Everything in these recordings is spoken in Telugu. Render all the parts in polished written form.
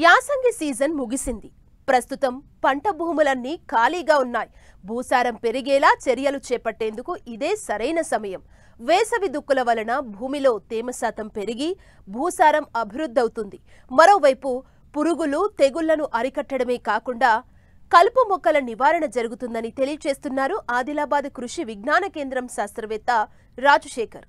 యాసంగి సీజన్ ముగిసింది. ప్రస్తుతం పంట భూములన్నీ ఖాళీగా ఉన్నాయి. భూసారం పెరిగేలా చర్యలు చేపట్టేందుకు ఇదే సరైన సమయం. వేసవి దుక్కుల వలన భూమిలో తేమ శాతం పెరిగి భూసారం అభివృద్ధవుతుంది. మరోవైపు పురుగులు, తెగుళ్లను అరికట్టడమే కాకుండా కలుపు మొక్కల నివారణ జరుగుతుందని తెలియజేస్తున్నారు ఆదిలాబాద్ కృషి విజ్ఞాన కేంద్రం శాస్త్రవేత్త రాజశేఖర్.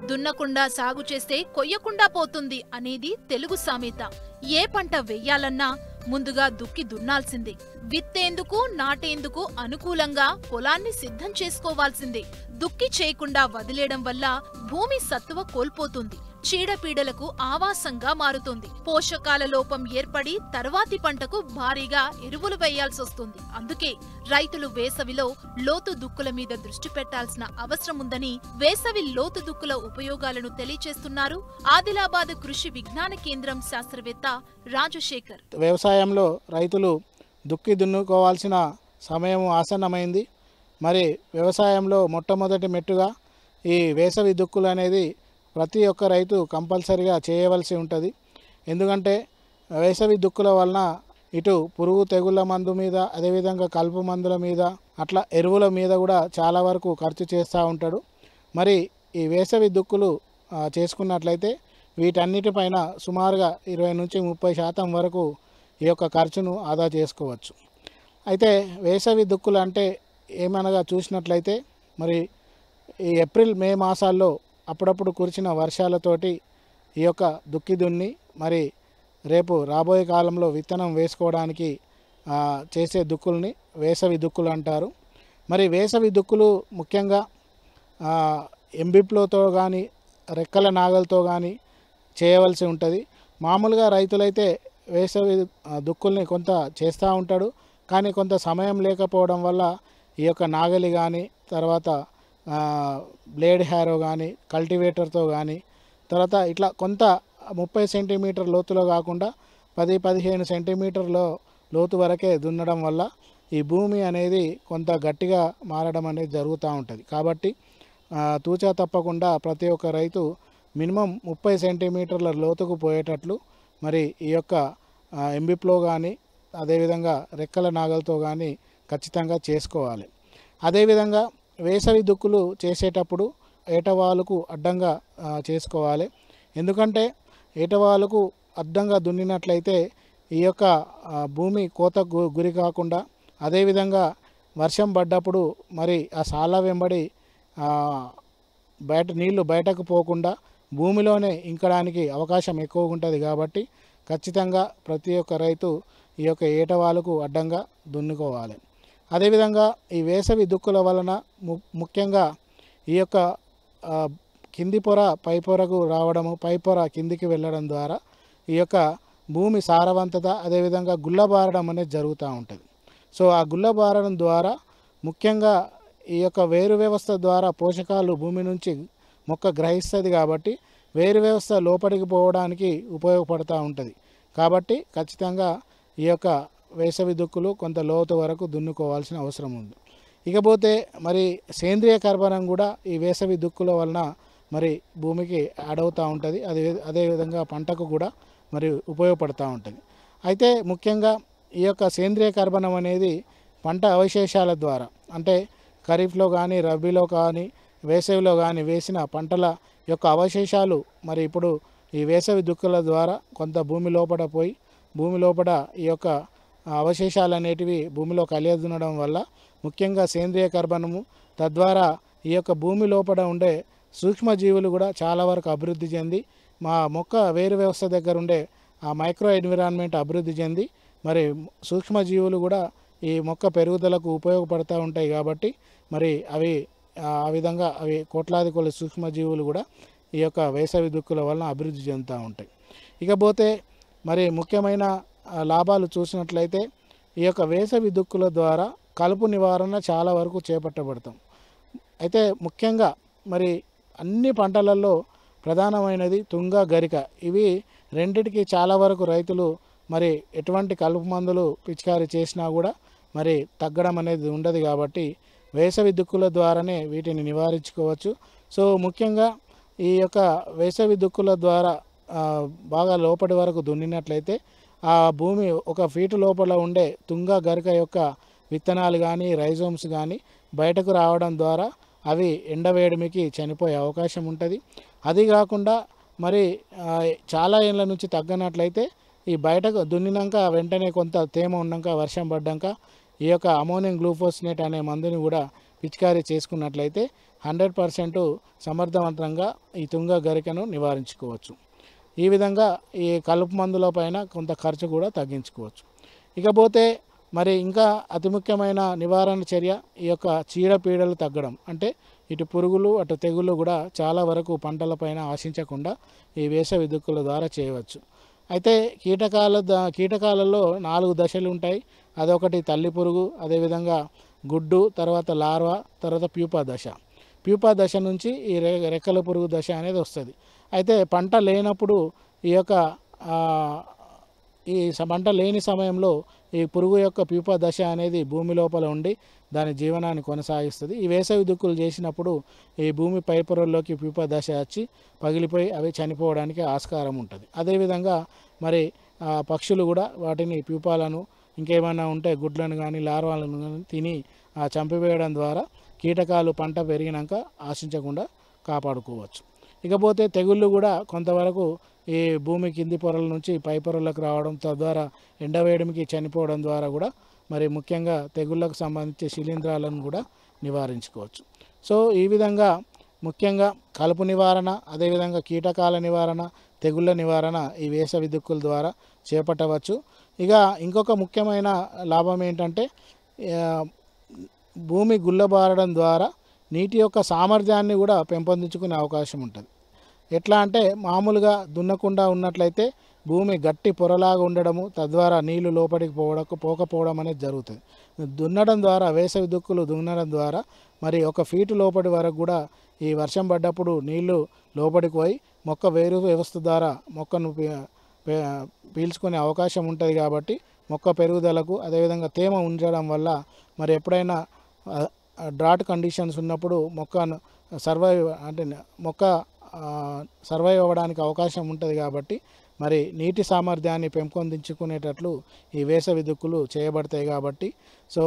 దున్నకుండా సాగు చేస్తే కొయ్యకుండా పోతుంది అనేది తెలుగు సామెత. ఏ పంట వెయ్యాలన్నా ముందుగా దుక్కి దున్నాల్సిందే. విత్తేందుకు, నాటేందుకు అనుకూలంగా పొలాన్ని సిద్ధం చేసుకోవాల్సిందే. దుక్కి చేయకుండా వదిలేయడం వల్ల భూమి సత్తువ కోల్పోతుంది, చీడపీడలకు ఆవాసంగా మారుతుంది. పోషకాల లోపం ఏర్పడి తర్వాతి పంటకు భారీగా ఎరువులు వేయాల్సొస్తుంది. అందుకే రైతులు వేసవిలో లోతు దుక్కుల మీద దృష్టి పెట్టాల్సిన అవసరం ఉందని వేసవి లోతు దుక్కుల ఉపయోగాలను తెలియచేస్తున్నారు ఆదిలాబాద్ కృషి విజ్ఞాన కేంద్రం శాస్త్రవేత్త రాజశేఖర్. వ్యవసాయంలో రైతులు దుక్కి దున్నుకోవాల్సిన సమయం ఆసన్నమైంది. మరి వ్యవసాయంలో మొట్టమొదటి మెట్టుగా ఈ వేసవి దుక్కులు అనేది ప్రతి ఒక్క రైతు కంపల్సరిగా చేయవలసి ఉంటుంది. ఎందుకంటే వేసవి దుక్కుల వలన ఇటు పురుగు తెగుళ్ళ మందు మీద, అదేవిధంగా కలుపు మందుల మీద, అట్లా ఎరువుల మీద కూడా చాలా వరకు ఖర్చు చేస్తూ ఉంటాడు. మరి ఈ వేసవి దుక్కులు చేసుకున్నట్లయితే వీటన్నిటిపైన సుమారుగా 20-30% వరకు ఈ యొక్క ఖర్చును ఆదా చేసుకోవచ్చు. అయితే వేసవి దుక్కులు అంటే ఏమనగా చూసినట్లయితే మరి ఈ ఏప్రిల్, మే మాసాల్లో అప్పుడప్పుడు కురిసిన వర్షాలతోటి ఈ యొక్క దుక్కి దున్ని మరి రేపు రాబోయే కాలంలో విత్తనం వేసుకోవడానికి చేసే దుక్కుల్ని వేసవి దుక్కులు అంటారు. మరి వేసవి దుక్కులు ముఖ్యంగా ఎంబిప్లోతో కానీ రెక్కల నాగలతో కానీ చేయవలసి ఉంటుంది. మామూలుగా రైతులైతే వేసవి దుక్కుల్ని కొంత చేస్తూ ఉంటాడు. కానీ కొంత సమయం లేకపోవడం వల్ల ఈ యొక్క నాగలి కానీ, తర్వాత బ్లేడ్ హ్యారో కానీ, కల్టివేటర్తో కానీ, తర్వాత ఇట్లా కొంత 30 సెంటీమీటర్ లోతులో కాకుండా 10-15 సెంటీమీటర్ల లోతు వరకే దున్నడం వల్ల ఈ భూమి అనేది కొంత గట్టిగా మారడం అనేది జరుగుతూ ఉంటుంది. కాబట్టి తూచా తప్పకుండా ప్రతి ఒక్క రైతు మినిమం 30 సెంటీమీటర్ల లోతుకు పోయేటట్లు మరి ఈ యొక్క ఎంబిప్లో కానీ, అదేవిధంగా రెక్కల నాగలతో కానీ ఖచ్చితంగా చేసుకోవాలి. అదేవిధంగా వేసవి దుక్కులు చేసేటప్పుడు ఏటవాలుకు అడ్డంగా చేసుకోవాలి. ఎందుకంటే ఏటవాలుకు అడ్డంగా దున్నినట్లయితే ఈ యొక్క భూమి కోతకు గురి కాకుండా, అదేవిధంగా వర్షం పడ్డప్పుడు మరి ఆ సాల వెంబడి నీళ్లు బయటకు పోకుండా భూమిలోనే ఇంకడానికి అవకాశం ఎక్కువ ఉంటుంది. కాబట్టి ఖచ్చితంగా ప్రతి ఒక్క రైతు ఈ యొక్క ఏటవాలుకు అడ్డంగా దున్నుకోవాలి. అదేవిధంగా ఈ వేసవి దుక్కుల వలన ముఖ్యంగా ఈ యొక్క కింది పొర పై పొరకు రావడము, పై పొర కిందికి వెళ్ళడం ద్వారా ఈ యొక్క భూమి సారవంతత, అదేవిధంగా గుల్లబారడం అనేది జరుగుతూ ఉంటుంది. సో ఆ గుల్లబారడం ద్వారా ముఖ్యంగా ఈ యొక్క వేరు వ్యవస్థ ద్వారా పోషకాలు భూమి నుంచి మొక్క గ్రహిస్తుంది. కాబట్టి వేరు వ్యవస్థ లోపలికి పోవడానికి ఉపయోగపడుతూ ఉంటుంది. కాబట్టి ఖచ్చితంగా ఈ యొక్క వేసవి దుక్కులు కొంత లోతు వరకు దున్నుకోవాల్సిన అవసరం ఉంది. ఇకపోతే మరి సేంద్రియ కర్బనం కూడా ఈ వేసవి దుక్కుల వలన మరి భూమికి యాడ్ అవుతూ ఉంటుంది. అదేవిధంగా పంటకు కూడా మరి ఉపయోగపడుతూ ఉంటుంది. అయితే ముఖ్యంగా ఈ యొక్క సేంద్రియ కర్బనం అనేది పంట అవశేషాల ద్వారా, అంటే ఖరీఫ్లో కానీ, రబీలో కానీ, వేసవిలో కానీ వేసిన పంటల యొక్క అవశేషాలు మరి ఇప్పుడు ఈ వేసవి దుక్కుల ద్వారా కొంత భూమి లోపల పోయి, భూమి లోపల ఈ యొక్క అవశేషాలు అనేటివి భూమిలో కలియదునడం వల్ల ముఖ్యంగా సేంద్రియ కర్బనము, తద్వారా ఈ యొక్క భూమి లోపల ఉండే సూక్ష్మజీవులు కూడా చాలా వరకు అభివృద్ధి చెంది మా మొక్క వేరు వ్యవస్థ దగ్గర ఉండే ఆ మైక్రో ఎన్విరాన్మెంట్ అభివృద్ధి చెంది మరి సూక్ష్మజీవులు కూడా ఈ మొక్క పెరుగుదలకు ఉపయోగపడుతూ ఉంటాయి. కాబట్టి మరి అవి ఆ విధంగా అవి కోట్లాది కొద్ది సూక్ష్మజీవులు కూడా ఈ యొక్క వేసవి దుక్కుల వలన అభివృద్ధి చెందుతూ ఉంటాయి. ఇకపోతే మరి ముఖ్యమైన లాభాలు చూసినట్లయితే ఈ యొక్క వేసవి దుక్కుల ద్వారా కలుపు నివారణ చాలా వరకు చేపట్టబడతాం. అయితే ముఖ్యంగా మరి అన్ని పంటలలో ప్రధానమైనది తుంగ, గరిక. ఇవి రెండిటికి చాలా వరకు రైతులు మరి ఎటువంటి కలుపు మందులు పిచికారీ చేసినా కూడా మరి తగ్గడం అనేది ఉండదు. కాబట్టి వేసవి దుక్కుల ద్వారానే వీటిని నివారించుకోవచ్చు. సో ముఖ్యంగా ఈ యొక్క వేసవి దుక్కుల ద్వారా బాగా లోపటి వరకు దున్నినట్లయితే ఆ భూమి 1 ఫీటు లోపల ఉండే తుంగ గరిక యొక్క విత్తనాలు కానీ రైజోమ్స్ కానీ బయటకు రావడం ద్వారా అవి ఎండవేడిమికి చనిపోయే అవకాశం ఉంటుంది. అది కాకుండా మరి చాలా ఏళ్ళ నుంచి తగ్గనట్లయితే ఈ బయటకు దున్నినాక వెంటనే కొంత తేమ ఉన్నాక వర్షం పడ్డాక ఈ యొక్క అమోనియం గ్లూఫోసినేట్ అనే మందుని కూడా పిచికారీ చేసుకున్నట్లయితే 100% సమర్థవంతంగా ఈ తుంగ గరికను నివారించుకోవచ్చు. ఈ విధంగా ఈ కలుపు మందుల పైన కొంత ఖర్చు కూడా తగ్గించుకోవచ్చు. ఇకపోతే మరి ఇంకా అతి ముఖ్యమైన నివారణ చర్య ఈ యొక్క చీడపీడలు తగ్గడం. అంటే ఇటు పురుగులు అటు తెగుళ్ళు కూడా చాలా వరకు పంటలపైన ఆశించకుండా ఈ వేసవి దుక్కుల ద్వారా చేయవచ్చు. అయితే కీటకాలలో 4 దశలు ఉంటాయి. అదొకటి తల్లి పురుగు, అదేవిధంగా గుడ్డు, తర్వాత లార్వా, తర్వాత ప్యూపా దశ. ప్యూపా దశ నుంచి ఈ రెక్కల పురుగు దశ అనేది వస్తుంది. అయితే పంట లేనప్పుడు ఈ యొక్క పంట లేని సమయంలో ఈ పురుగు యొక్క ప్యూపా దశ అనేది భూమి లోపల ఉండి దాని జీవనాన్ని కొనసాగిస్తుంది. ఈ వేసవి దుక్కులు చేసినప్పుడు ఈ భూమి పై పొరల్లోకి ప్యూపా దశ వచ్చి పగిలిపోయి అవి చనిపోవడానికి ఆస్కారం ఉంటుంది. అదేవిధంగా మరి పక్షులు కూడా వాటిని ప్యూపాలను ఇంకేమైనా ఉంటే గుడ్లను కానీ లార్వాలను కానీ తిని చంపివేయడం ద్వారా కీటకాలు పంట పెరిగినాక ఆశించకుండా కాపాడుకోవచ్చు. ఇకపోతే తెగుళ్ళు కూడా కొంతవరకు ఈ భూమి కింది పొరల నుంచి పై పొరలకు రావడం, తద్వారా ఎండవేడిమికి చనిపోవడం ద్వారా కూడా మరి ముఖ్యంగా తెగుళ్ళకు సంబంధించి శిలీంధ్రాలను కూడా నివారించుకోవచ్చు. సో ఈ విధంగా ముఖ్యంగా కలుపు నివారణ, అదేవిధంగా కీటకాల నివారణ, తెగుళ్ళ నివారణ ఈ వేసవి దుక్కుల ద్వారా చేపట్టవచ్చు. ఇక ఇంకొక ముఖ్యమైన లాభం ఏంటంటే భూమి గుల్లబారడం ద్వారా నీటి యొక్క సామర్థ్యాన్ని కూడా పెంపొందించుకునే అవకాశం ఉంటుంది. ఎట్లా అంటే మామూలుగా దున్నకుండా ఉన్నట్లయితే భూమి గట్టి పొరలాగా ఉండడము, తద్వారా నీళ్లు లోపలికి పోకపోవడం అనేది జరుగుతుంది. దున్నడం ద్వారా వేసవి దుక్కులు దున్నడం ద్వారా మరి 1 ఫీటు లోపలి వరకు కూడా ఈ వర్షం పడ్డప్పుడు నీళ్లు లోపలికి పోయి మొక్క వేరు వ్యవస్థ ద్వారా మొక్కను పీల్చుకునే అవకాశం ఉంటుంది. కాబట్టి మొక్క పెరుగుదలకు అదేవిధంగా తేమ ఉంచడం వల్ల మరి ఎప్పుడైనా డ్రాట్ కండిషన్స్ ఉన్నప్పుడు మొక్కను మొక్క సర్వైవ్ అవ్వడానికి అవకాశం ఉంటుంది. కాబట్టి మరి నీటి సామర్థ్యాన్ని పెంపొందించుకునేటట్లు ఈ వేసవి దుక్కులు చేయబడతాయి. కాబట్టి సో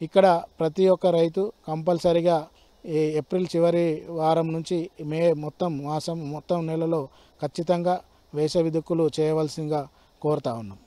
ఇక్కడ ప్రతి ఒక్క రైతు కంపల్సరిగా ఈ ఏప్రిల్ చివరి వారం నుంచి మే మొత్తం నెలలో ఖచ్చితంగా వేసవి దుక్కులు చేయవలసిందిగా కోరుతా ఉన్నాం.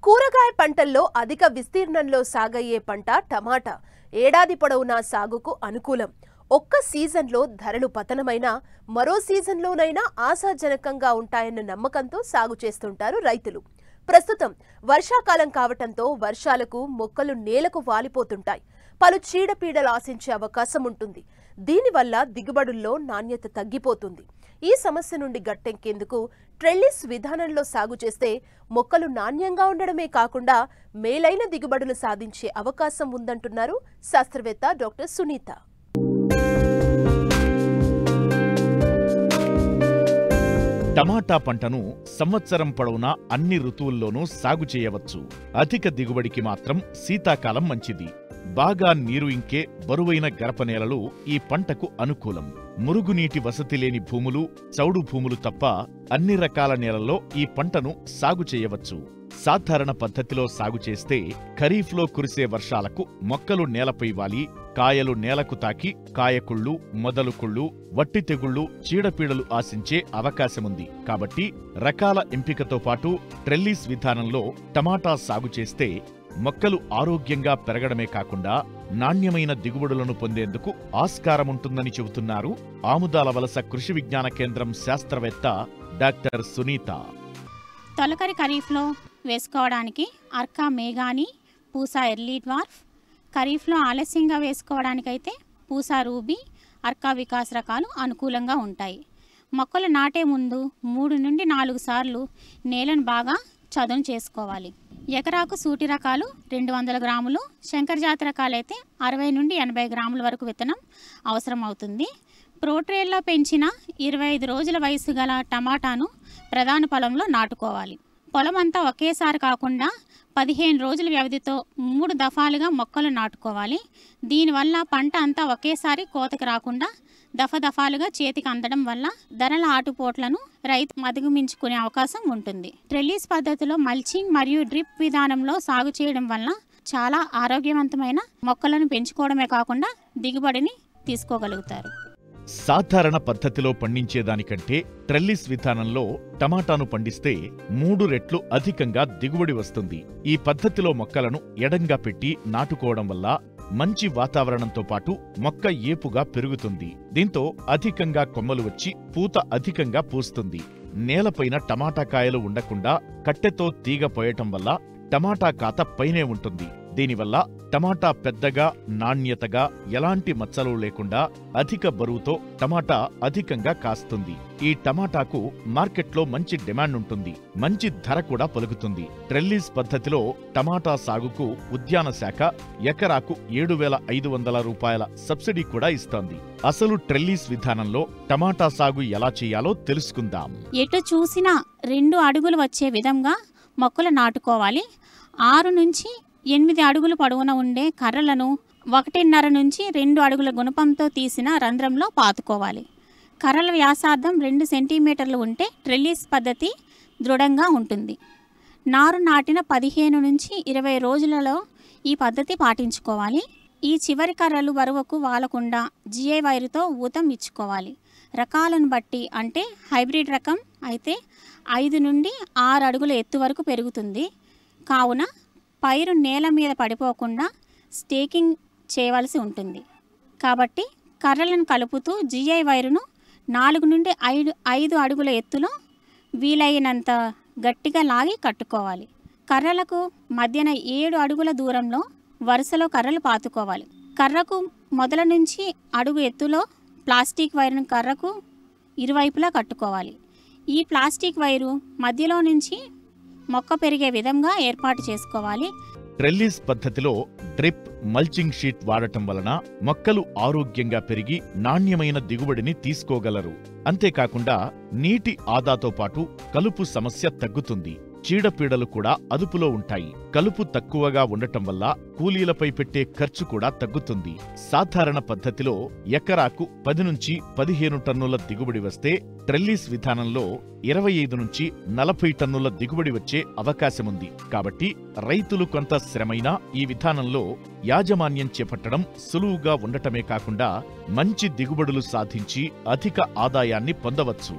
కూరగాయ పంటల్లో అధిక విస్తీర్ణంలో సాగయ్యే పంట టమాటా. ఏడాది పొడవునా సాగుకు అనుకూలం. ఒక్క సీజన్లో ధరలు పతనమైనా మరో సీజన్లోనైనా ఆశాజనకంగా ఉంటాయన్న నమ్మకంతో సాగు చేస్తుంటారు రైతులు. ప్రస్తుతం వర్షాకాలం కావటంతో వర్షాలకు మొక్కలు నేలకు వాలిపోతుంటాయి. పలు చీడపీడలు ఆశించే అవకాశం ఉంటుంది. దీనివల్ల దిగుబడుల్లో నాణ్యత తగ్గిపోతుంది. ఈ సమస్య నుండి గట్టెక్కేందుకు ట్రెల్లిస్ విధానంలో సాగు చేస్తే మొక్కలు నాణ్యంగా ఉండడమే కాకుండా మేలైన దిగుబడులు సాధించే అవకాశం ఉందంటున్నారు శాస్త్రవేత్త డాక్టర్ సునీత. టమాటా పంటను సంవత్సరం పొడవునా అన్ని ఋతువుల్లోనూ సాగు చేయవచ్చు. అధిక దిగుబడికి మాత్రం శీతాకాలం మంచిది. బాగా నీరు ఇంకే బరువైన గరపనేలలు ఈ పంటకు అనుకూలం. మురుగునీటి వసతి లేని భూములు, చౌడు భూములు తప్ప అన్ని రకాల నేలల్లో ఈ పంటను సాగు చేయవచ్చు. సాధారణ పద్ధతిలో సాగు చేస్తే ఖరీఫ్లో కురిసే వర్షాలకు మొక్కలు నేలపై వాలి, కాయలు నేలకు తాకి కాయకుళ్ళు, మొదలుకుళ్ళు, వట్టి తెగుళ్లు, చీడపీడలు ఆశించే అవకాశముంది. కాబట్టి రకాల ఎంపికతో పాటు ట్రెల్లిస్ విధానంలో టమాటా సాగు చేస్తే మొక్కలు ఆరోగ్యంగా పెరగడమే కాకుండా నాణ్యమైన దిగుబడులను పొందేందుకు ఆస్కారముంటుందని చెబుతున్నారు ఆముదాల వలస కృషి విజ్ఞాన కేంద్రం శాస్త్రవేత్త డాక్టర్ సునీత. తొలకరి ఖరీఫ్లో వేసుకోవడానికి అర్కా మేఘాని, పూసా ఎర్లీ డ్వార్ఫ్, ఖరీఫ్లో ఆలస్యంగా వేసుకోవడానికైతే పూసా రూబీ, అర్కా వికాస్ రకాలు అనుకూలంగా ఉంటాయి. మొక్కలు నాటే ముందు 3 నుండి 4 సార్లు నేలను బాగా చదును చేసుకోవాలి. ఎకరాకు సూటి రకాలు 200 గ్రాములు, శంకర్ జాతి రకాలైతే 60 నుండి 80 గ్రాముల వరకు విత్తనం అవసరం అవుతుంది. ప్రోట్రేల్లో పెంచిన 25 రోజుల వయసు గల టమాటాను ప్రధాన పొలంలో నాటుకోవాలి. పొలం అంతా ఒకేసారి కాకుండా 15 రోజుల వ్యవధితో 3 దఫాలుగా మొక్కలు నాటుకోవాలి. దీనివల్ల పంట అంతా ఒకేసారి కోతకు రాకుండా దఫాలుగా చేతికి అందడం వల్ల ధరల ఆటుపోట్లను రైతు అధిగమించుకునే అవకాశం ఉంటుంది. ట్రెల్లిస్ పద్ధతిలో మల్చింగ్ మరియు డ్రిప్ విధానంలో సాగు చేయడం వల్ల చాలా ఆరోగ్యవంతమైన మొక్కలను పెంచుకోవడమే కాకుండా దిగుబడిని తీసుకోగలుగుతారు. సాధారణ పద్ధతిలో పండించేదానికంటే ట్రెల్లిస్ విధానంలో టమాటాను పండిస్తే 3 రెట్లు అధికంగా దిగుబడి వస్తుంది. ఈ పద్ధతిలో మొక్కలను ఎడంగా పెట్టి నాటుకోవడం వల్ల మంచి వాతావరణంతో పాటు మొక్క ఏపుగా పెరుగుతుంది. దీంతో అధికంగా కొమ్మలు వచ్చి పూత అధికంగా పూస్తుంది. నేలపైన టమాటా కాయలు ఉండకుండా కట్టెతో తీగ పోయటం వల్ల టమాటా కాత పైనే ఉంటుంది. దీనివల్ల టమాటా పెద్దగా, నాణ్యతగా, ఎలాంటి మచ్చలు లేకుండా అధిక బరువుతో టమాటా అధికంగా కాస్తుంది. ఈ టమాటాకు మార్కెట్లో మంచి డిమాండ్ ఉంటుంది. మంచి ధర కూడా పలుకుతుంది. ట్రెల్లిస్ పద్ధతిలో టమాటా సాగుకు ఉద్యాన శాఖ ఎకరాకు 7,500 రూపాయల సబ్సిడీ కూడా ఇస్తోంది. అసలు ట్రెల్లిస్ విధానంలో టమాటా సాగు ఎలా చేయాలో తెలుసుకుందాం. ఎటు చూసినా 2 అడుగులు వచ్చే విధంగా మొక్కలు నాటుకోవాలి. 6 నుంచి 8 అడుగులు పొడవున ఉండే కర్రలను 1.5 నుంచి 2 అడుగుల గుణపంతో తీసిన రంధ్రంలో పాతుకోవాలి. కర్రల వ్యాసార్థం 2 సెంటీమీటర్లు ఉంటే ట్రెల్లిస్ పద్ధతి దృఢంగా ఉంటుంది. నారు నాటిన 15 నుంచి 20 రోజులలో ఈ పద్ధతి పాటించుకోవాలి. ఈ చివరి కర్రలు బరువుకు వాలకుండా జిఐ వైరుతో ఊతం ఇచ్చుకోవాలి. రకాలను బట్టి అంటే హైబ్రిడ్ రకం అయితే 5 నుండి 6 అడుగుల ఎత్తు వరకు పెరుగుతుంది. కావున పైరు నేల మీద పడిపోకుండా స్టేకింగ్ చేయవలసి ఉంటుంది. కాబట్టి కర్రలను కలుపుతూ జిఐ వైరును 4 నుండి 5 అడుగుల ఎత్తులో వీలైనంత గట్టిగా లాగి కట్టుకోవాలి. కర్రలకు మధ్యన 7 అడుగుల దూరంలో వరుసలో కర్రలు పాతుకోవాలి. కర్రకు మొదల నుంచి అడుగు ఎత్తులో ప్లాస్టిక్ వైరును కర్రకు ఇరువైపులా కట్టుకోవాలి. ఈ ప్లాస్టిక్ వైరు మధ్యలో నుంచి మొక్క పెరిగే విధంగా ఏర్పాటు చేసుకోవాలి. ట్రెల్లిస్ పద్ధతిలో డ్రిప్, మల్చింగ్ షీట్ వాడటం వలన మొక్కలు ఆరోగ్యంగా పెరిగి నాణ్యమైన దిగుబడిని తీసుకోగలరు. అంతేకాకుండా నీటి ఆదాతో పాటు కలుపు సమస్య తగ్గుతుంది. చీడపీడలు కూడా అదుపులో ఉంటాయి. కలుపు తక్కువగా ఉండటం వల్ల కూలీలపై పెట్టే ఖర్చు కూడా తగ్గుతుంది. సాధారణ పద్ధతిలో ఎకరాకు 10 నుంచి 15 టన్నుల దిగుబడి వస్తే ట్రెల్లిస్ విధానంలో 25 నుంచి 40 టన్నుల దిగుబడి వచ్చే అవకాశముంది. కాబట్టి రైతులు కొంత శ్రమైనా ఈ విధానంలో యాజమాన్యం చేపట్టడం సులువుగా ఉండటమే కాకుండా మంచి దిగుబడులు సాధించి అధిక ఆదాయాన్ని పొందవచ్చు.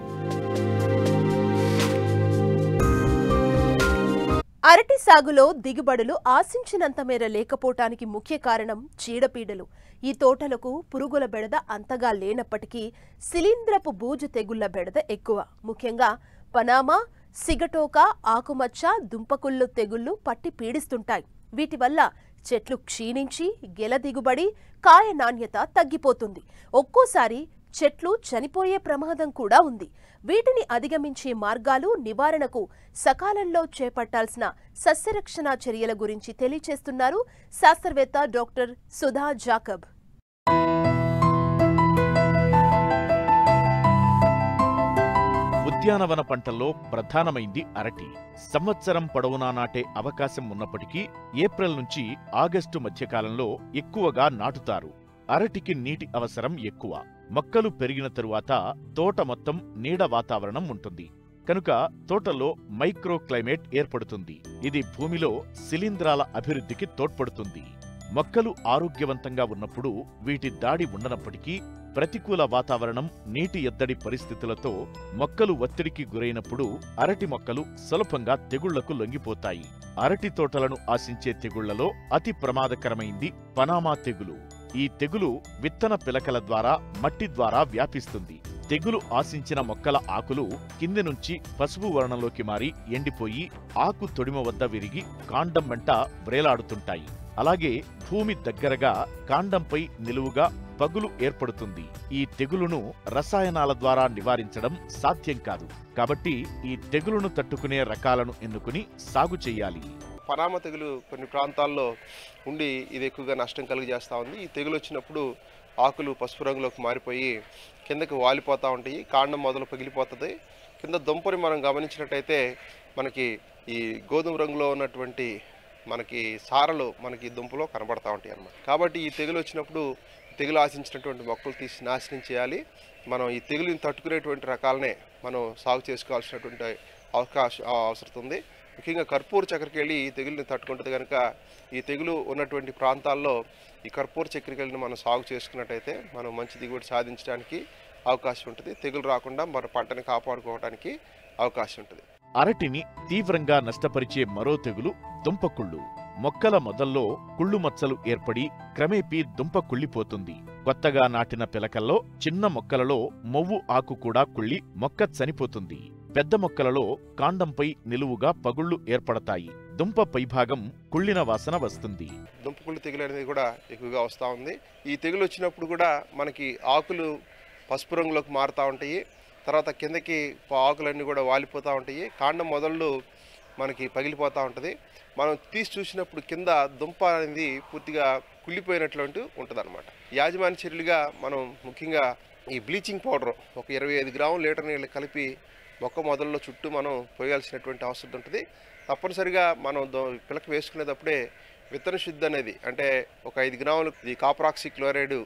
అరటి సాగులో దిగుబడులు ఆశించినంత మేర లేకపోవటానికి ముఖ్య కారణం చీడపీడలు. ఈ తోటలకు పురుగుల బెడద అంతగా లేనప్పటికీ శిలీంధ్రపు బూజు తెగుళ్ల బెడద ఎక్కువ. ముఖ్యంగా పనామా, సిగటోక, ఆకుమచ్చ, దుంపకుళ్ళు తెగుళ్లు పట్టి పీడిస్తుంటాయి. వీటి వల్ల చెట్లు క్షీణించి గెల దిగుబడి, కాయ నాణ్యత తగ్గిపోతుంది. ఒక్కోసారి చెట్లు చనిపోయే ప్రమాదం కూడా ఉంది. వీటిని అధిగమించే మార్గాలు, నివారణకు సకాలంలో చేపట్టాల్సిన సస్యరక్షణ చర్యల గురించి తెలియచేస్తున్నారు శాస్త్రవేత్త డాక్టర్ సుధా జాకబ్. ఉద్యానవన పంటల్లో ప్రధానమైంది అరటి. సంవత్సరం పొడవునా నాటే అవకాశం ఉన్నప్పటికీ ఏప్రిల్ నుంచి ఆగస్టు మధ్యకాలంలో ఎక్కువగా నాటుతారు. అరటికి నీటి అవసరం ఎక్కువ. మొక్కలు పెరిగిన తరువాత తోట మొత్తం నీడ వాతావరణం ఉంటుంది. కనుక తోటలో మైక్రో క్లైమేట్ ఏర్పడుతుంది. ఇది భూమిలో శిలీంధ్రాల అభివృద్ధికి తోడ్పడుతుంది. మొక్కలు ఆరోగ్యవంతంగా ఉన్నప్పుడు వీటి దాడి ఉండనప్పటికీ ప్రతికూల వాతావరణం, నీటి ఎద్దడి పరిస్థితులతో మొక్కలు ఒత్తిడికి గురైనప్పుడు అరటి మొక్కలు సులభంగా తెగుళ్లకు లొంగిపోతాయి. అరటి తోటలను ఆశించే తెగుళ్లలో అతి ప్రమాదకరమైంది పనామా తెగులు. ఈ తెగులు విత్తన పిలకల ద్వారా, మట్టి ద్వారా వ్యాపిస్తుంది. తెగులు ఆశించిన మొక్కల ఆకులు కింది నుంచి పసుపు వర్ణంలోకి మారి ఎండిపోయి ఆకు తొడిమ వద్ద విరిగి కాండం వెంట వ్రేలాడుతుంటాయి. అలాగే భూమి దగ్గరగా కాండంపై నిలువుగా పగులు ఏర్పడుతుంది. ఈ తెగులును రసాయనాల ద్వారా నివారించడం సాధ్యం కాదు. కాబట్టి ఈ తెగులును తట్టుకునే రకాలను ఎన్నుకుని సాగు చేయాలి. పనామా తెగులు కొన్ని ప్రాంతాల్లో ఉండి ఇది ఎక్కువగా నష్టం కలిగజేస్తూ ఉంది. ఈ తెగులు వచ్చినప్పుడు ఆకులు పసుపు రంగులోకి మారిపోయి కిందకి వాలిపోతూ ఉంటాయి. కాండం మొదలు పగిలిపోతుంది. కింద దుంపని మనం గమనించినట్టయితే మనకి ఈ గోధుమ రంగులో ఉన్నటువంటి మనకి సారలు మనకి దుంపలో కనబడతా ఉంటాయి అన్నమాట. కాబట్టి ఈ తెగులు వచ్చినప్పుడు తెగులు ఆశించినటువంటి మొక్కలు తీసి నాశనం చేయాలి. మనం ఈ తెగులుని తట్టుకునేటువంటి రకాలనే మనం సాగు చేసుకోవాల్సినటువంటి అవసరం ఉంది. ముఖ్యంగా కర్పూర చక్కెరకేళి ఈ తెగులుని తట్టుకుంటుంది కనుక ఈ తెగులు ఉన్నటువంటి ప్రాంతాల్లో ఈ కర్పూర చక్కెరకేళిని మనం సాగు చేసుకున్నట్టయితే మనం మంచి దిగుబడి సాధించడానికి అవకాశం ఉంటుంది. తెగులు రాకుండా మన పంటని కాపాడుకోవడానికి అవకాశం ఉంటుంది. అరటిని తీవ్రంగా నష్టపరిచే మరో తెగులు దుంపకుళ్ళు. మొక్కల మొదల్లో కుళ్ళు మచ్చలు ఏర్పడి క్రమేపీ దుంప కుళ్ళిపోతుంది. కొత్తగా నాటిన పిలకల్లో చిన్న మొక్కలలో మొవ్వు ఆకు కూడా కుళ్ళి మొక్క చనిపోతుంది. పెద్ద మొక్కలలో కాండంపై నిలువుగా పగుళ్లు ఏర్పడతాయి. దుంప పైభాగం కుళ్ళిన వాసన వస్తుంది. దుంపకుళ్ళు తెగులు అనేది కూడా ఎక్కువగా వస్తూ ఉంది. ఈ తెగులు వచ్చినప్పుడు కూడా మనకి ఆకులు పసుపు రంగులోకి మారుతూ ఉంటాయి. తర్వాత కిందకి ఆకులన్నీ కూడా వాలిపోతూ ఉంటాయి. కాండం మొదళ్ళు మనకి పగిలిపోతూ ఉంటుంది. మనం తీసి చూసినప్పుడు కింద దుంప అనేది పూర్తిగా కుళ్ళిపోయినటువంటి ఉంటుంది అనమాట. యాజమాన్య చర్యలుగా మనం ముఖ్యంగా ఈ బ్లీచింగ్ పౌడర్ ఒక 25 గ్రాములు లీటర్ నీళ్ళు కలిపి మొక్క మొదల్లో చుట్టూ మనం పోయాల్సినటువంటి అవసరం ఉంటుంది. తప్పనిసరిగా మనం పిలక వేసుకునేటప్పుడే విత్తన శుద్ధి అనేది అంటే ఒక 5 గ్రాములు ఈ కాపరాక్సీ క్లోరైడ్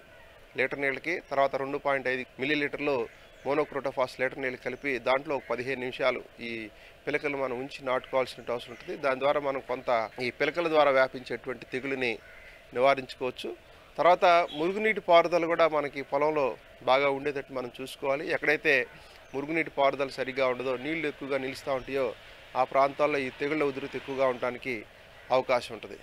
లీటర్ నీళ్ళకి, తర్వాత 2.5 మిల్లీలీటర్లు మోనోక్రోటోఫాస్ లీటర్ నీళ్ళు కలిపి దాంట్లో 15 నిమిషాలు ఈ పిలకలు మనం ఉంచి నాటుకోవాల్సిన అవసరం ఉంటుంది. దాని ద్వారా మనం కొంత ఈ పిలకల ద్వారా వ్యాపించేటువంటి తెగులుని నివారించుకోవచ్చు. తర్వాత మురుగునీటి పారుదల కూడా మనకి పొలంలో బాగా ఉండేటట్టు మనం చూసుకోవాలి. ఎక్కడైతే మురుగునీటి పారుదల సరిగా ఉండదో, నీళ్లు ఎక్కువగా నిలుస్తూ ఉంటాయో ఆ ప్రాంతాల్లో ఈ తెగుళ్ళ ఉధృతి ఎక్కువగా ఉండడానికి అవకాశం ఉంటుంది.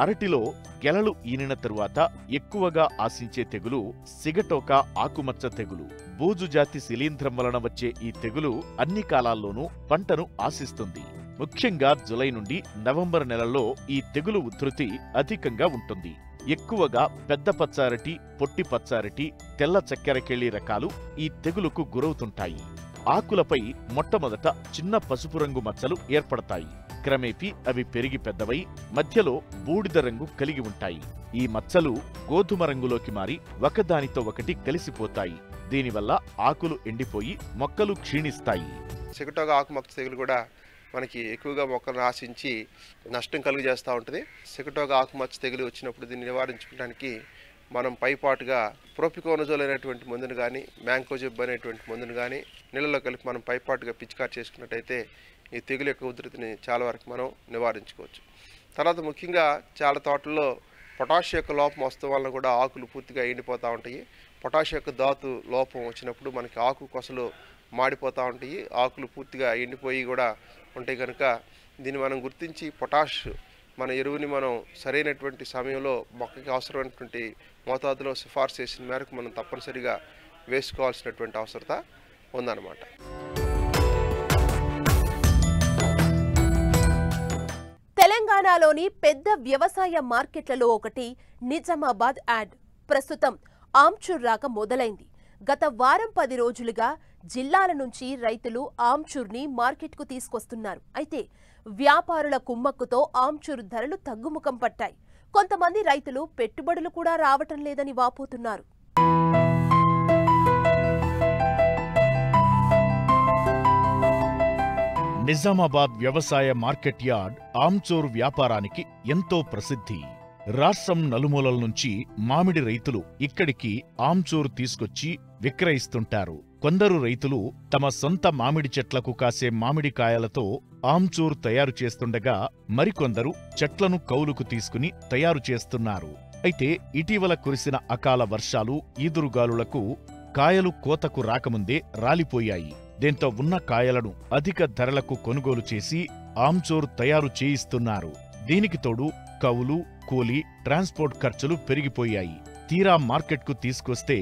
అరటిలో గెలలు ఈనిన తరువాత ఎక్కువగా ఆశించే తెగులు సిగటోక ఆకుమచ్చ తెగులు. బూజు జాతి శిలీంధ్రం వలన వచ్చే ఈ తెగులు అన్ని కాలాల్లోనూ పంటను ఆశిస్తుంది. ముఖ్యంగా జులై నుండి నవంబర్ నెలల్లో ఈ తెగులు ఉధృతి అధికంగా ఉంటుంది. ఎక్కువగా పెద్ద పచ్చారటి, పొట్టి పచ్చారటి, తెల్ల చక్కెరకేళి రకాలు ఈ తెగులుకు గురవుతుంటాయి. ఆకులపై మొట్టమొదట చిన్న పసుపు రంగు మచ్చలు ఏర్పడతాయి. క్రమేపీ అవి పెరిగి పెద్దవై మధ్యలో బూడిద రంగు కలిగి ఉంటాయి. ఈ మచ్చలు గోధుమ రంగులోకి మారి ఒకదానితో ఒకటి కలిసిపోతాయి. దీనివల్ల ఆకులు ఎండిపోయి మొక్కలు క్షీణిస్తాయి. సిగటోక ఆకుమచ్చ తెగులు కూడా మనకి ఎక్కువగా మొక్కలను ఆశించి నష్టం కలుగజేస్తూ ఉంటుంది. సిగటోక ఆకుమచ్చ తెగులు వచ్చినప్పుడు దీన్ని నివారించుకోవడానికి మనం పైపాటుగా ప్రోపికోనజోల్ అనేటువంటి మందును కానీ, మ్యాంకోజెబ్ అనేటువంటి మందును కానీ నీళ్ళలో కలిపి మనం పైపాటుగా పిచికారి చేసుకున్నట్టయితే ఈ తెగులు యొక్క ఉధృతిని చాలా వరకు మనం నివారించుకోవచ్చు. తర్వాత ముఖ్యంగా చాలా తోటల్లో పొటాష్ యొక్క లోపం వస్తూ వలన కూడా ఆకులు పూర్తిగా ఎండిపోతూ ఉంటాయి. పొటాష్ యొక్క ధాతు లోపం వచ్చినప్పుడు మనకి ఆకు కొసలు మాడిపోతూ ఉంటాయి. ఆకులు పూర్తిగా ఎండిపోయి కూడా ఉంటాయి. కనుక దీన్ని మనం గుర్తించి పొటాష్ మన ఎరువుని మనం సరైనటువంటి సమయంలో మొక్కకి అవసరమైనటువంటి మోతాదులో సిఫార్సు చేసిన మేరకు మనం తప్పనిసరిగా వేసుకోవాల్సినటువంటి అవసరత ఉందన్నమాట. తెలంగాణలోని పెద్ద వ్యవసాయ మార్కెట్లలో ఒకటి నిజామాబాద్ యాడ్. ప్రస్తుతం ఆమ్చూర్ రాక మొదలైంది. గత వారం 10 రోజులుగా జిల్లాల నుంచి రైతులు ఆమ్చూర్ని మార్కెట్కు తీసుకొస్తున్నారు. అయితే వ్యాపారుల కుమ్మక్కుతో ఆమ్చూర్ ధరలు తగ్గుముఖం పట్టాయి. కొంతమంది రైతులు పెట్టుబడులు కూడా రావటం లేదని వాపోతున్నారు. నిజామాబాద్ వ్యవసాయ మార్కెట్ యార్డ్ ఆమ్చూర్ వ్యాపారానికి ఎంతో ప్రసిద్ధి. రాష్ట్రం నలుమూలల నుంచి మామిడి రైతులు ఇక్కడికి ఆమ్చూర్ తీసుకొచ్చి విక్రయిస్తుంటారు. కొందరు రైతులు తమ సొంత మామిడి చెట్లకు కాసే మామిడికాయలతో ఆమ్చూర్ తయారు చేస్తుండగా మరికొందరు చెట్లను కౌలుకు తీసుకుని తయారు చేస్తున్నారు. అయితే ఇటీవల కురిసిన అకాల వర్షాలు, ఈదురుగాలులకు కాయలు కోతకు రాకముందే రాలిపోయాయి. దీంతో ఉన్న కాయలను అధిక ధరలకు కొనుగోలు చేసి ఆమ్చూర్ తయారు చేయిస్తున్నారు. దీనికి తోడు కౌలు, కూలీ, ట్రాన్స్పోర్ట్ ఖర్చులు పెరిగిపోయాయి. తీరా మార్కెట్కు తీసుకొస్తే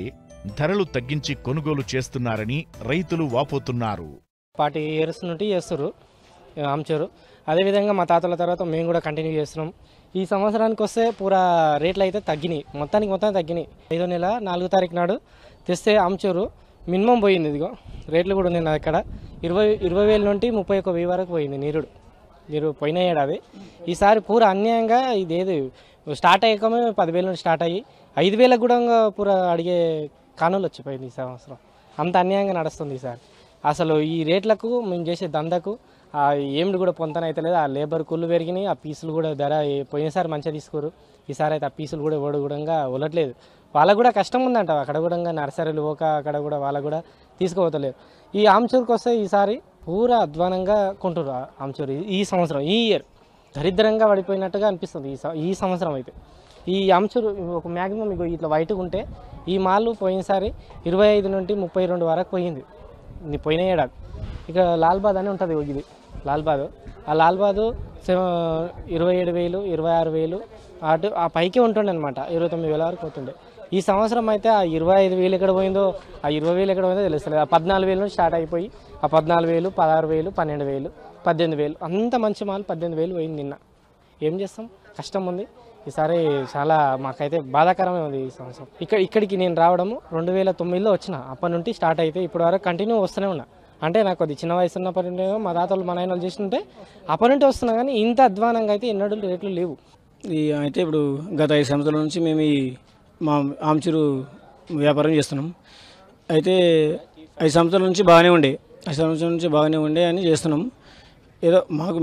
ధరలు తగ్గించి కొనుగోలు చేస్తున్నారని రైతులు వాపోతున్నారు. 40 years నుండి చేస్తున్నారు ఆమ్చూరు. అదేవిధంగా మా తాతల తర్వాత మేము కూడా కంటిన్యూ చేస్తున్నాం. ఈ సంవత్సరానికి వస్తే పూరా రేట్లు అయితే తగ్గినాయి, మొత్తం తగ్గినాయి. 5వ నెల 4వ తారీఖు నాడు తెస్తే ఆమ్చూరు మినిమం పోయింది. ఇదిగో రేట్లు కూడా ఉన్నాయి నా ఇక్కడ 20,000 నుండి 31,000 వరకు పోయింది. నీరు పోయిన ఏడాది. ఈసారి పూరా అన్యాయంగా ఇదేది స్టార్ట్ అయ్యాకమే 10,000 నుండి స్టార్ట్ అయ్యి 5,000 కూడా పూరా అడిగే కానులు వచ్చిపోయింది ఈ సంవత్సరం. అంత అన్యాయంగా నడుస్తుంది ఈసారి. అసలు ఈ రేట్లకు మేము చేసే దందకు ఆ ఏమిటి కూడా పొంతన అయితే లేదు. ఆ లేబర్ కూలు పెరిగినాయి, ఆ పీసులు కూడా ధర పోయినసారి మంచిగా తీసుకోరు, ఈసారి అయితే ఆ పీసులు కూడా కూడా ఉలట్లేదు. వాళ్ళకు కూడా కష్టం ఉందంట, అక్కడ కూడా నర్సరీలు పోక అక్కడ కూడా వాళ్ళకు కూడా తీసుకుపోతలేరు. ఈ ఆమ్చూరుకి వస్తే ఈసారి పూరా అధ్వానంగా కొంటారు ఆమ్చూరు. ఈ సంవత్సరం ఈ ఇయర్ దరిద్రంగా పడిపోయినట్టుగా అనిపిస్తుంది ఈ సంవత్సరం అయితే. ఈ ఆమ్చూరు ఒక మ్యాక్సిమం ఇట్లా వైట్గా ఉంటే ఈ మాలు పోయినసారి 25 నుండి 32 వరకు పోయింది పోయిన ఏడాది. ఇక లాల్బాద్ అని ఉంటుంది, ఇది లాల్బాద్. ఆ లాల్బాద్ 27,000 26,000 అటు ఆ పైకే ఉంటుండే అనమాట, 29,000 వరకు పోతుండే. ఈ సంవత్సరం అయితే ఆ 25,000 ఎక్కడ పోయిందో, ఆ 20,000 ఎక్కడ పోయిందో తెలుస్తలేదు. ఆ 14,000 నుంచి స్టార్ట్ అయిపోయి ఆ 14,000 16,000 12,000 18,000 అంత మంచి మాల్ 18,000 పోయింది నిన్న. ఏం చేస్తాం, కష్టం ఉంది. ఈసారి చాలా మాకైతే బాధాకరమే ఉంది ఈ సంవత్సరం. ఇక్కడికి నేను రావడము 2009లో వచ్చిన, అప్పటి నుండి స్టార్ట్ అయితే ఇప్పటి వరకు కంటిన్యూ వస్తూనే ఉన్నా. అంటే నాకు అది చిన్న వయసు ఉన్నప్పటి నుండి మా తాతలు మా నాయనలు చేస్తుంటే అప్పటి నుండి వస్తున్నా, కానీ ఇంత అధ్వానంగా అయితే ఎన్నడూ రేట్లు లేవు. అయితే ఇప్పుడు గత 5 సంవత్సరాల నుంచి మేము ఈ మా ఆమ్చూరు వ్యాపారం చేస్తున్నాం. అయితే 5 సంవత్సరాల నుంచి బాగానే ఉండే అని చేస్తున్నాం. ఏదో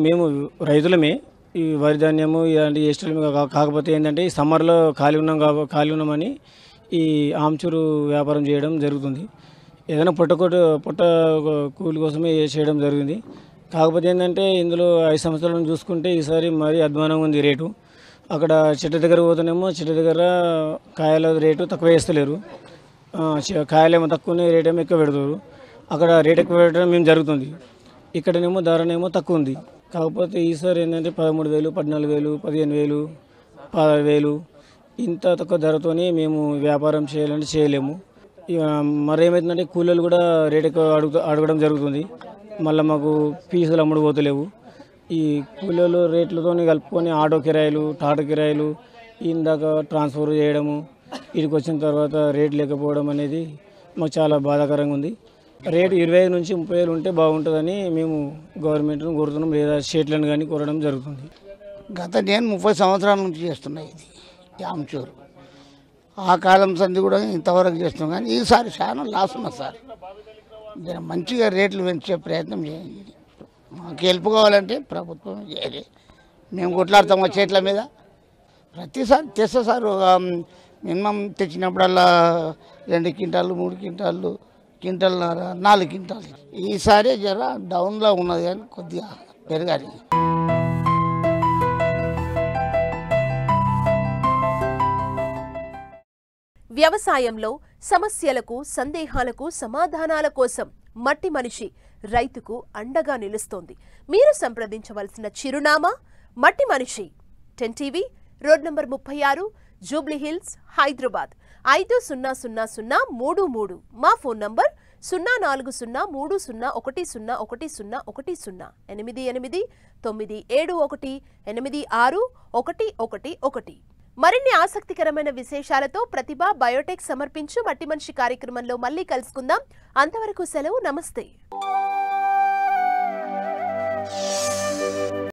మేము రైతులమే, ఈ వరి ధాన్యము ఇలాంటి చేష్టలు కాకపోతే ఏంటంటే ఈ సమ్మర్లో ఖాళీ ఉన్నామని ఈ ఆమ్చూరు వ్యాపారం చేయడం జరుగుతుంది. ఏదైనా పొట్ట కూలి కోసమే చేయడం జరిగింది. కాకపోతే ఏంటంటే ఇందులో 5 సంవత్సరాలను చూసుకుంటే ఈసారి మరీ అధ్వానంగా ఉంది రేటు. అక్కడ చెట్టు దగ్గర పోతేనేమో చెట్టు దగ్గర కాయల రేటు తక్కువ వేస్తలేరు, కాయలేమో తక్కువనే రేట్ ఏమో ఎక్కువ పెడతారు. అక్కడ రేట్ ఎక్కువ పెట్టడం మేము జరుగుతుంది, ఇక్కడనేమో ధరనేమో తక్కువ ఉంది. కాకపోతే ఈసారి ఏంటంటే 13,000 14,000 15,000 16,000 ఇంత తక్కువ ధరతోనే మేము వ్యాపారం చేయాలంటే చేయలేము. మరేమవుతుందంటే కూలీలు కూడా రేట్ ఎక్కువ అడగడం జరుగుతుంది. మళ్ళీ మాకు పీసులు అమ్ముడు పోతలేవు. ఈ కూలీలు రేట్లతో కలుపుకొని ఆటో కిరాయిలు టాటా కిరాయిలు ఇందాక ట్రాన్స్ఫర్ చేయడము, ఇక్కడికి వచ్చిన తర్వాత రేట్ లేకపోవడం అనేది మాకు చాలా బాధాకరంగా ఉంది. రేటు 25 నుంచి 30,000 ఉంటే బాగుంటుందని మేము గవర్నమెంట్ను కోరుతున్నాం, లేదా స్టేట్లను కానీ కోరడం జరుగుతుంది. నేను 30 సంవత్సరాల నుంచి చేస్తున్నా ఇది ఆమ్చూరు. ఆ కాలం సంది కూడా ఇంతవరకు చేస్తున్నాం, కానీ ఈసారి చాలా లాస్ ఉన్నా సార్. మంచిగా రేట్లు పెంచే ప్రయత్నం చేయండి. మాకు హెల్ప్ కావాలంటే ప్రభుత్వం చేయాలి. మేము కొట్లాడతాము చెట్ల మీద. ప్రతిసారి తెస్తా సార్, మినిమం తెచ్చినప్పుడల్లా 2 క్వింటాలు 3 క్వింటాలు 4 క్వింటాలు. ఈసారి జర డౌన్లో ఉన్నది, కానీ కొద్దిగా పెరగాలి. వ్యవసాయంలో సమస్యలకు సందేహాలకు సమాధానాల కోసం మట్టి మనిషి రైతుకు అండగా నిలుస్తోంది. మీరు సంప్రదించవలసిన చిరునామా మట్టి మనిషి, 10 TV, road number 36, Jubilee hills, Hyderabad 500033. మా ఫోన్ నంబర్ 0403010110 8891861111. మరిన్ని ఆసక్తికరమైన విశేషాలతో ప్రతిభ బయోటెక్ సమర్పించు మట్టి మనిషి కార్యక్రమంలో మళ్ళీ కలుసుకుందాం. అంతవరకు సెలవు, నమస్తే.